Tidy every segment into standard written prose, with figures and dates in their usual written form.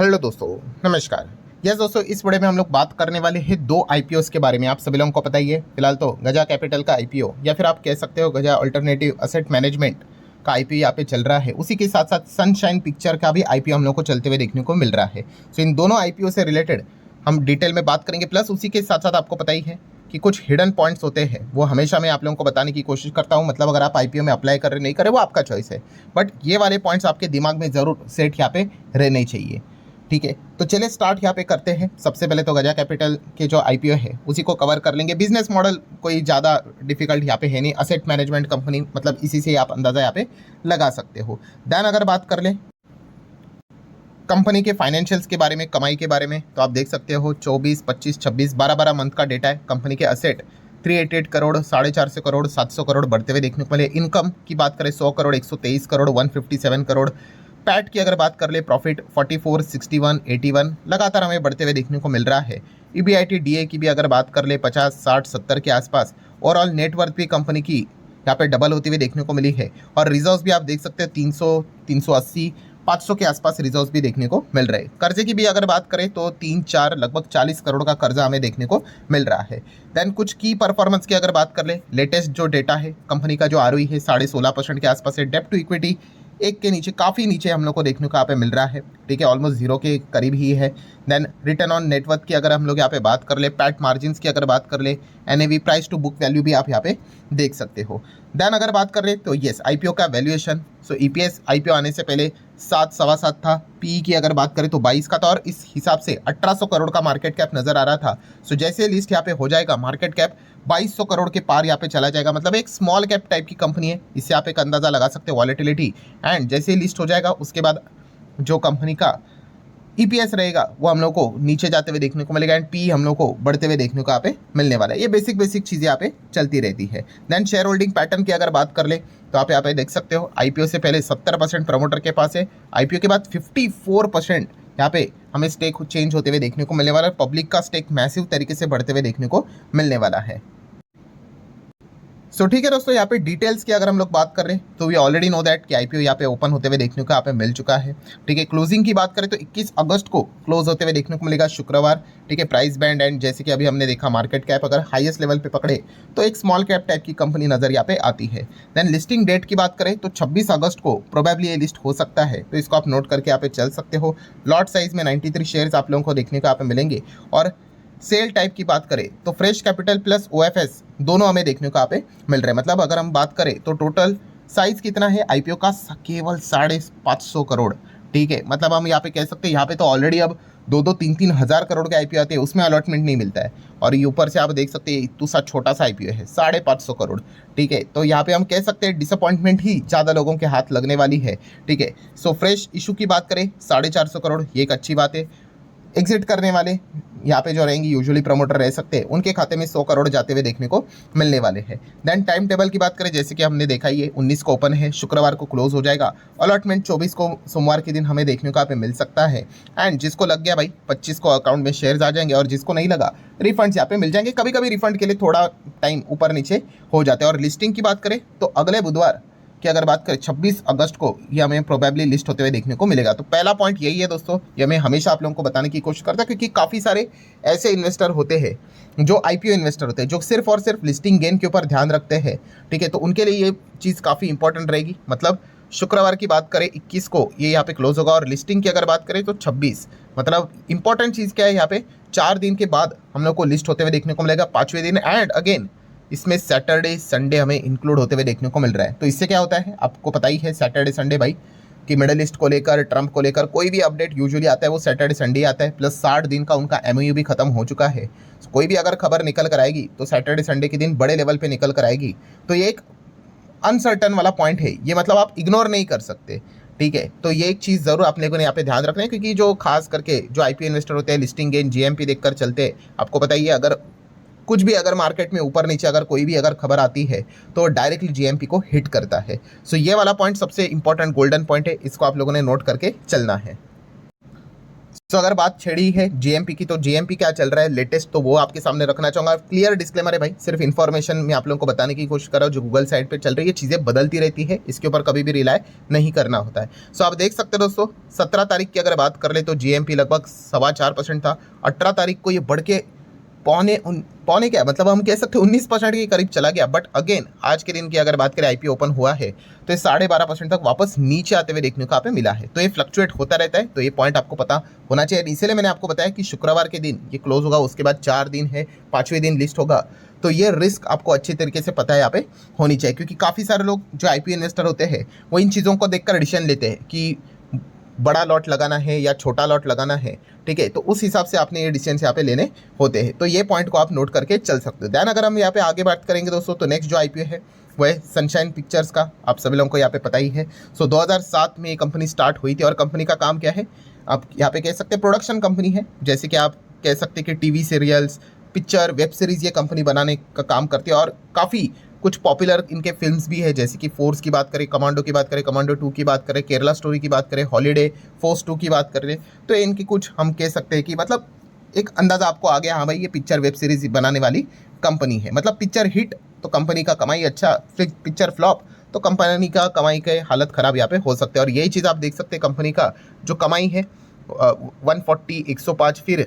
Hello दोस्तों, नमस्कार। Yes दोस्तों, इस वीडियो में हम लोग बात करने वाले हैं दो आईपीओस के बारे में। आप सभी लोगों को पता ही है, फिलहाल तो गजा कैपिटल का आईपीओ या फिर आप कह सकते हो गजा अल्टरनेटिव एसेट मैनेजमेंट का आईपीओ यहाँ पे चल रहा है। उसी के साथ साथ सनशाइन पिक्चर का भी आईपीओ हम लोग को चलते हुए देखने को मिल रहा है। सो इन दोनों आईपीओ से रिलेटेड हम डिटेल में बात करेंगे। प्लस उसी के साथ साथ आपको पता ही है कि कुछ हिडन पॉइंट्स होते हैं, वो हमेशा मैं आप लोगों को बताने की कोशिश करता हूं। मतलब अगर आप आईपीओ में अप्लाई कर रहे नहीं करे वो आपका चॉइस है, बट ये वाले पॉइंट्स आपके दिमाग में जरूर सेट यहाँ पे रहने चाहिए। ठीक है, तो चलिए स्टार्ट यहाँ पे करते हैं। सबसे पहले तो गजा कैपिटल के जो आईपीओ है उसी को कवर कर लेंगे। बिजनेस मॉडल कोई ज़्यादा डिफिकल्ट यहाँ पे है नहीं, असेट मैनेजमेंट कंपनी, मतलब इसी से आप अंदाज़ा यहाँ पे लगा सकते हो। देन अगर बात कर लें कंपनी के फाइनेंशियल्स के बारे में, कमाई के बारे में, तो आप देख सकते हो 24, 25, 26, 12 मंथ का डेटा है। कंपनी के असेट 388 करोड़, 450 करोड़, 700 करोड़ बढ़ते हुए देखने को मिले। इनकम की बात करें 100 करोड़, 123 करोड़, 157 करोड़। पैट की अगर बात कर ले, प्रॉफिट 44, 61, 81 लगातार हमें बढ़ते हुए देखने को मिल रहा है। ईबीआईटी डीए की भी अगर बात कर ले 50, 60, 70 के आसपास। ओवरऑल नेटवर्थ भी कंपनी की यहाँ पे डबल होती हुई देखने को मिली है। और रिजर्व्स भी आप देख सकते हैं 300, 380, 500 के आसपास रिजर्व्स भी देखने को मिल रहे हैं। कर्जे की भी अगर बात करें तो 3-4 लगभग 40 करोड़ का कर्जा हमें देखने को मिल रहा है। देन कुछ की परफॉर्मेंस की अगर बात कर ले, लेटेस्ट जो डेटा है कंपनी का, जो आरओई है 16.5% के आसपास है। डेप्ट टू इक्विटी एक के नीचे, काफ़ी नीचे हम लोग को देखने को यहाँ पे मिल रहा है। ठीक है, ऑलमोस्ट जीरो के करीब ही है। देन रिटर्न ऑन नेटवर्थ की अगर हम लोग यहाँ पे बात कर ले, पैट मार्जिन्स की अगर बात कर ले, NAV price to book value भी आप यहाँ पे देख सकते हो। देन अगर बात कर ले तो येस, आईपीओ का वैल्यूएशन, सो ईपीएस आईपीओ आने से पहले 7, 7.25 था। पी की अगर बात करें तो 22 का था, और इस हिसाब से 1800 करोड़ का मार्केट कैप नजर आ रहा था। सो जैसे लिस्ट यहाँ पे हो जाएगा, मार्केट कैप 2200 करोड़ के पार यहाँ पे चला जाएगा। मतलब एक स्मॉल कैप टाइप की कंपनी है, इससे आप एक अंदाजा लगा सकते हो वॉलेटिलिटी। एंड जैसे लिस्ट हो जाएगा उसके बाद जो कंपनी का ईपीएस रहेगा वो हम लोग को नीचे जाते हुए देखने को मिलेगा, एंड पी हम लोग को बढ़ते हुए देखने को यहाँ पे मिलने वाला है। ये बेसिक चीज़ें यहाँ पे चलती रहती है। देन शेयर होल्डिंग पैटर्न की अगर बात कर ले तो आप यहाँ पे देख सकते हो, आईपीओ से पहले 70% प्रमोटर के पास है। आईपीओ के बाद 54% यहाँ पे हमें स्टेक चेंज होते हुए देखने को मिलने वाला है। पब्लिक का स्टेक मैसिव तरीके से बढ़ते हुए देखने को मिलने वाला है। सो ठीक है दोस्तों, यहाँ पे डिटेल्स की अगर हम लोग बात कर रहे हैं तो वी ऑलरेडी नो दैट कि आईपीओ यहाँ पे ओपन होते हुए देखने को यहाँ पे मिल चुका है। ठीक है, क्लोजिंग की बात करें तो 21 अगस्त को क्लोज होते हुए देखने को मिलेगा, शुक्रवार। ठीक है, प्राइस बैंड एंड जैसे कि अभी हमने देखा, मार्केट कैप अगर हाईएस्ट लेवल पे पकड़े तो एक स्मॉल कैप टाइप की कंपनी नजर यहाँ पे आती है। देन लिस्टिंग डेट की बात करें तो 26 अगस्त को प्रोबेबली ये लिस्ट हो सकता है, तो इसको आप नोट करके यहाँ पे चल सकते हो। लॉट साइज में 93 शेयर्स आप लोगों को देखने को यहाँ पे मिलेंगे। और सेल टाइप की बात करें तो फ्रेश कैपिटल प्लस ओएफएस दोनों हमें देखने को यहाँ पे मिल रहे हैं। मतलब अगर हम बात करें तो टोटल साइज कितना है आईपीओ का, केवल 550 करोड़। ठीक है, मतलब हम यहाँ पे कह सकते हैं यहाँ पे तो ऑलरेडी अब 2-2, 3-3 हज़ार करोड़ के आईपीओ आते हैं, उसमें अलॉटमेंट नहीं मिलता है। और ये ऊपर से आप देख सकते हैं इतना सा छोटा सा आईपीओ है, 550 करोड़। ठीक है, तो यहाँ पे हम कह सकते हैं डिसअपॉइंटमेंट ही ज़्यादा लोगों के हाथ लगने वाली है। ठीक है, सो फ्रेश इशू की बात करें 450 करोड़, ये एक अच्छी बात है। एग्जिट करने वाले यहाँ पे जो रहेंगे यूजुअली प्रमोटर रह सकते हैं, उनके खाते में 100 करोड़ जाते हुए देखने को मिलने वाले हैं। देन टाइम टेबल की बात करें, जैसे कि हमने देखा ही है 19 को ओपन है, शुक्रवार को क्लोज हो जाएगा। अलॉटमेंट 24 को सोमवार के दिन हमें देखने को यहाँ पे मिल सकता है। एंड जिसको लग गया भाई 25 को अकाउंट में शेयर्स आ जाएंगे, और जिसको नहीं लगा रिफंड्स यहाँ पे मिल जाएंगे। कभी कभी रिफंड के लिए थोड़ा टाइम ऊपर नीचे हो जाता है। और लिस्टिंग की बात करें तो अगले बुधवार की अगर बात करें 26 अगस्त को ये हमें प्रोबेबली लिस्ट होते हुए देखने को मिलेगा। तो पहला पॉइंट यही है दोस्तों, ये मैं हमेशा आप लोगों को बताने की कोशिश करता हूं, क्योंकि काफ़ी सारे ऐसे इन्वेस्टर होते हैं जो आईपीओ इन्वेस्टर होते हैं, जो सिर्फ और सिर्फ लिस्टिंग गेन के ऊपर ध्यान रखते हैं। ठीक है, तो उनके लिए ये चीज़ काफ़ी इंपॉर्टेंट रहेगी। मतलब शुक्रवार की बात करें 21 को ये यहाँ पे क्लोज होगा, और लिस्टिंग की अगर बात करें तो 26। मतलब इंपॉर्टेंट चीज़ क्या है, यहाँ पे 4 दिन के बाद हम लोग को लिस्ट होते हुए देखने को मिलेगा, 5वें दिन। एंड अगेन इसमें सैटरडे संडे हमें इंक्लूड होते हुए देखने को मिल रहा है। तो इससे क्या होता है आपको पता ही है, सैटरडे संडे भाई कि मिडल ईस्ट को लेकर, ट्रंप को लेकर कोई भी अपडेट यूजुअली आता है वो सैटरडे संडे आता है। प्लस 60 दिन का उनका एमओयू भी खत्म हो चुका है। कोई भी अगर खबर निकल कर आएगी तो सैटरडे संडे के दिन बड़े लेवल पर निकल कर आएगी। तो ये एक अनसर्टन वाला पॉइंट है, ये मतलब आप इग्नोर नहीं कर सकते। ठीक है, तो ये एक चीज़ जरूर अपने को यहाँ पे ध्यान रखना है, क्योंकि जो खास करके जो आईपीओ इन्वेस्टर होते हैं लिस्टिंग गेन जीएमपी देखकर चलते हैं। आपको पता ही है, अगर कुछ भी अगर मार्केट में ऊपर नीचे अगर कोई भी अगर खबर आती है तो डायरेक्टली जीएमपी को हिट करता है। सो ये वाला पॉइंट सबसे इंपॉर्टेंट गोल्डन पॉइंट है, इसको आप लोगों ने नोट करके चलना है। तो अगर बात छेड़ी है जीएमपी की, तो जीएमपी क्या चल रहा है लेटेस्ट, तो वो आपके सामने रखना चाहूँगा। क्लियर डिस्क्लेमर है भाई, सिर्फ इन्फॉर्मेशन मैं आप लोगों को बताने की कोशिश कर रहा हूँ जो गूगल साइट पे चल रही है। चीज़ें बदलती रहती है, इसके ऊपर कभी भी रिलाय नहीं करना होता है। सो आप देख सकते हो दोस्तों, 17 तारीख की अगर बात कर ले तो जीएमपी लगभग 4.25% था। 18 तारीख को ये बढ़ के पौने क्या मतलब हम कह सकते हैं 19% के करीब चला गया। बट अगेन आज के दिन की अगर बात करें, आईपीओ ओपन हुआ है तो ये 12.5% तक वापस नीचे आते हुए देखने को यहाँ पे मिला है। तो ये फ्लक्चुएट होता रहता है, तो ये पॉइंट आपको पता होना चाहिए। इसलिए मैंने आपको बताया कि शुक्रवार के दिन ये क्लोज होगा, उसके बाद 4 दिन है, 5वें दिन लिस्ट होगा। तो ये रिस्क आपको अच्छी तरीके से पता है यहाँ पे होनी चाहिए, क्योंकि काफ़ी सारे लोग जो आईपीओ इन्वेस्टर होते हैं वो इन चीज़ों को देखकर डिसीजन लेते हैं कि बड़ा लॉट लगाना है या छोटा लॉट लगाना है। ठीक है, तो उस हिसाब से आपने ये डिसीजन यहाँ पे लेने होते हैं। तो ये पॉइंट को आप नोट करके चल सकते हो। दैन अगर हम यहाँ पे आगे बात करेंगे दोस्तों, तो नेक्स्ट जो आईपीओ है वो है सनशाइन पिक्चर्स का। आप सभी लोगों को यहाँ पे पता ही है। 2007 में ये कंपनी स्टार्ट हुई थी और कंपनी का काम क्या है, आप यहाँ पे कह सकते हैं प्रोडक्शन कंपनी है। जैसे कि आप कह सकते हैं कि TV serials, picture, web series ये कंपनी बनाने का काम करती है। और काफ़ी कुछ पॉपुलर इनके फिल्म्स भी है, जैसे कि फोर्स की बात करें, कमांडो की बात करें, कमांडो 2 की बात करें, केरला स्टोरी की बात करें, हॉलीडे, फोर्स 2 की बात करें, तो इनकी कुछ हम कह सकते हैं कि मतलब एक अंदाज़ा आपको आ गया, हाँ भाई ये पिक्चर वेब सीरीज बनाने वाली कंपनी है। मतलब पिक्चर हिट तो कंपनी का कमाई अच्छा, पिक्चर फ्लॉप तो कंपनी का कमाई के हालत ख़राब यहाँ पे हो सकते हैं। और यही चीज़ आप देख सकते हैं, कंपनी का जो कमाई है 140, 105, फिर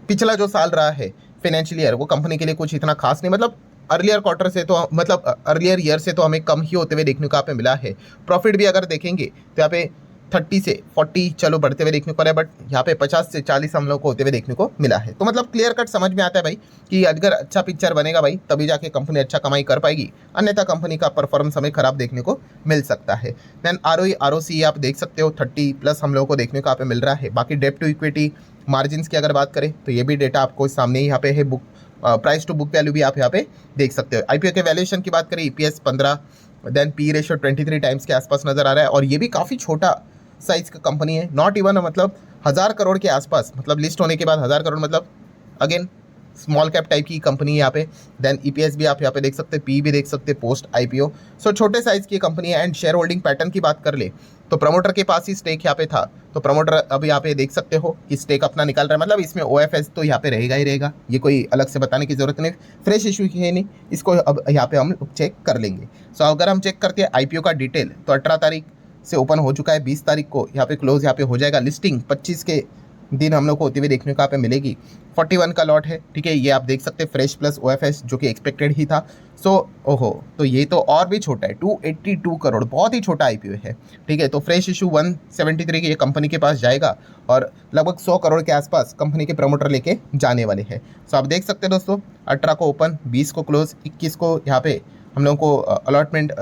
पिछला जो साल रहा है फाइनेंशियल ईयर, वो कंपनी के लिए कुछ इतना खास नहीं। मतलब अर्लियर क्वार्टर से तो मतलब अर्लियर ईयर से तो हमें कम ही होते हुए देखने को यहाँ पे मिला है। प्रॉफिट भी अगर देखेंगे तो यहाँ पे 30 से 40 चलो बढ़ते हुए देखने को मिला है, बट यहाँ पे 50 से 40 हम लोग को होते हुए देखने को मिला है। तो मतलब क्लियर कट समझ में आता है भाई कि अगर अच्छा पिक्चर बनेगा भाई तभी जाके कंपनी अच्छा कमाई कर पाएगी, अन्यथा कंपनी का परफॉर्मेंस हमें खराब देखने को मिल सकता है। दैन ROE ROC आप देख सकते हो 30+ हम लोगों को देखने को यहाँ पे मिल रहा है। बाकी डेट टू इक्विटी मार्जिन की अगर बात करें तो ये भी डेटा आपको सामने ही यहाँ पे है। Book price to book value भी आप यहाँ पे देख सकते हो। आईपीओ के वैल्यूएशन की बात करें, EPS 15, then P ratio 23 times के आसपास नजर आ रहा है। और ये भी काफ़ी छोटा साइज का कंपनी है, नॉट इवन मतलब 1000 करोड़ के आसपास, मतलब लिस्ट होने के बाद 1000 करोड़, मतलब अगेन स्मॉल कैप टाइप की कंपनी है यहाँ पे। देन EPS भी आप यहाँ पे देख सकते हैं, पी भी देख सकते हैं पोस्ट आईपीओ। सो छोटे साइज की कंपनी है। एंड शेयर होल्डिंग पैटर्न की बात कर ले तो प्रमोटर के पास ही स्टेक यहाँ पे था, तो प्रमोटर अब यहाँ पे देख सकते हो कि स्टेक अपना निकाल रहा है। मतलब इसमें OFS तो यहाँ पे रहेगा ही रहेगा, ये कोई अलग से बताने की जरूरत नहीं, फ्रेश इशू है नहीं, इसको अब यहाँ पे हम चेक कर लेंगे। सो अगर हम चेक करते हैं आईपीओ का डिटेल, तो 18 तारीख से ओपन हो चुका है, 20 तारीख को यहाँ पे क्लोज यहाँ पे हो जाएगा। लिस्टिंग 25 के दिन हम लोग को होते हुए देखने को यहाँ पे मिलेगी। 41 का लॉट है, ठीक है, ये आप देख सकते हैं फ्रेश प्लस OFS जो कि एक्सपेक्टेड ही था। सो ओहो, तो ये तो और भी छोटा है, 282 करोड़, बहुत ही छोटा आईपीओ है। ठीक है, तो फ्रेश इशू 173 के ये कंपनी के पास जाएगा और लगभग 100 करोड़ के आसपास कंपनी के प्रमोटर लेके जाने वाले हैं। सो आप देख सकते हैं दोस्तों, 18 को ओपन, 20 को क्लोज, 21 को यहाँ पे हम लोगों को अलॉटमेंट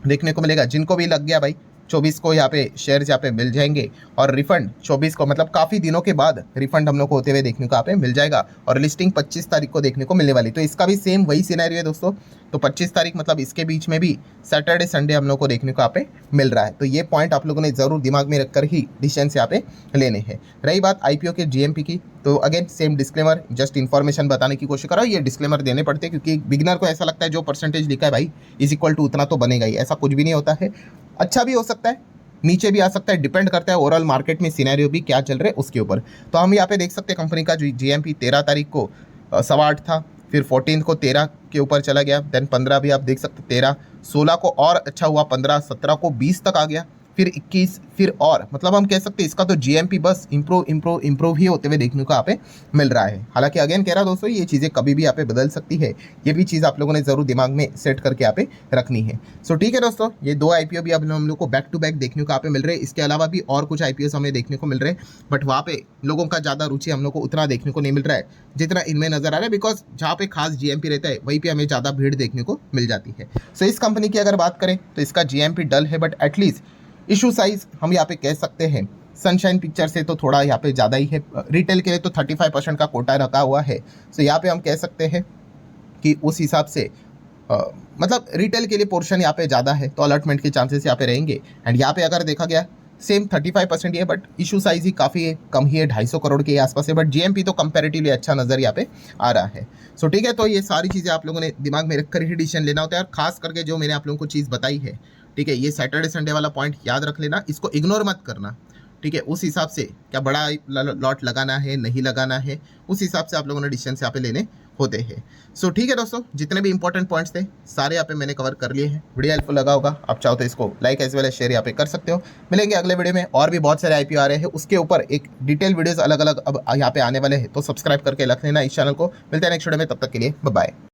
देखने को मिलेगा। जिनको भी लग गया भाई 24 को यहाँ पे शेयर्स यहाँ पे मिल जाएंगे, और रिफंड 24 को, मतलब काफ़ी दिनों के बाद रिफंड हम लोग को होते हुए देखने को यहाँ पे मिल जाएगा। और लिस्टिंग 25 तारीख को देखने को मिलने वाली। तो इसका भी सेम वही सिनेरियो है दोस्तों। तो 25 तारीख मतलब इसके बीच में भी सैटरडे संडे हम लोग को देखने को यहाँ पे मिल रहा है। तो ये पॉइंट आप लोगों ने ज़रूर दिमाग में रखकर ही डिसीजन यहाँ पे लेने हैं। रही बात आईपीओ के जीएमपी की, तो again same disclaimer, just information बताने की कोशिश कर रहा हूँ। ये डिस्क्लेमर देने पड़ते हैं क्योंकि बिगिनर को ऐसा लगता है जो परसेंटेज लिखा है भाई इज इक्वल टू उतना तो बनेगा ही, ऐसा कुछ भी नहीं होता है। अच्छा भी हो सकता है, नीचे भी आ सकता है, डिपेंड करता है ओवरऑल मार्केट में सिनेरियो भी क्या चल रहा है उसके ऊपर। तो हम यहाँ पे देख सकते हैं कंपनी का जो जीएमपी 13 तारीख को 8.25 था, फिर 14 को 13 के ऊपर चला गया, देन 15 भी आप देख सकते हैं 13, 16 को और अच्छा हुआ 15, 17 को 20 तक आ गया, फिर 21, फिर और मतलब हम कह सकते हैं इसका तो जीएमपी बस इंप्रूव ही होते हुए देखने को यहाँ पे मिल रहा है। हालांकि अगेन कह रहा हूं दोस्तों, ये चीज़ें कभी भी यहाँ पे बदल सकती है, ये भी चीज़ आप लोगों ने जरूर दिमाग में सेट करके यहाँ पे रखनी है। सो ठीक है दोस्तों, ये 2 आईपीओ भी अब हम लोग को बैक टू बैक देखने को यहाँ पे मिल रहे हैं। इसके अलावा भी और कुछ आईपीओ हमें देखने को मिल रहे हैं, बट वहाँ पे लोगों का ज़्यादा रुचि हम लोग को उतना देखने को नहीं मिल रहा है जितना इनमें नजर आ रहा है, बिकॉज जहाँ पे खास जीएमपी रहता है वहीं पे हमें ज़्यादा भीड़ देखने को मिल जाती है। सो इस कंपनी की अगर बात करें तो इसका जीएमपी डल है, बट एटलीस्ट इशू साइज हम यहाँ पे कह सकते हैं सनशाइन पिक्चर से तो थोड़ा यहाँ पे ज़्यादा ही है। रिटेल के लिए तो 35% का कोटा रखा हुआ है। सो यहाँ पे हम कह सकते हैं कि उस हिसाब से मतलब रिटेल के लिए पोर्शन यहाँ पे ज़्यादा है, तो अलॉटमेंट के चांसेस यहाँ पे रहेंगे। एंड यहाँ पे अगर देखा गया सेम 35% ही है, बट इशू साइज ही काफ़ी कम ही है, 250 करोड़ के आसपास है, बट जीएमपी तो कंपैरेटिवली अच्छा नज़र यहाँ पे आ रहा है। सो ठीक है, तो ये सारी चीज़ें आप लोगों ने दिमाग में रखकर ही डिसीजन लेना होता है। और खास करके जो मैंने आप लोगों को चीज़ बताई है, ठीक है, ये सैटरडे संडे वाला पॉइंट याद रख लेना, इसको इग्नोर मत करना। ठीक है, उस हिसाब से क्या बड़ा लॉट लगाना है नहीं लगाना है, उस हिसाब से आप लोगों ने डिसीजन यहाँ पे लेने होते हैं। सो ठीक है दोस्तों, जितने भी इंपॉर्टेंट पॉइंट्स थे सारे यहाँ पे मैंने कवर कर लिए हैं। वीडियो हेल्पफुल लगा होगा, आप चाहो तो इसको like as well as share यहाँ पे कर सकते हो। मिलेंगे अगले वीडियो में, और भी बहुत सारे आईपीओ आ रहे हैं, उसके ऊपर एक डिटेल वीडियोस अलग अलग अब यहाँ पे आने वाले हैं, तो सब्सक्राइब करके रख लेना इस चैनल को। मिलते हैं नेक्स्ट वीडियो में, तब तक के लिए बाय बाय।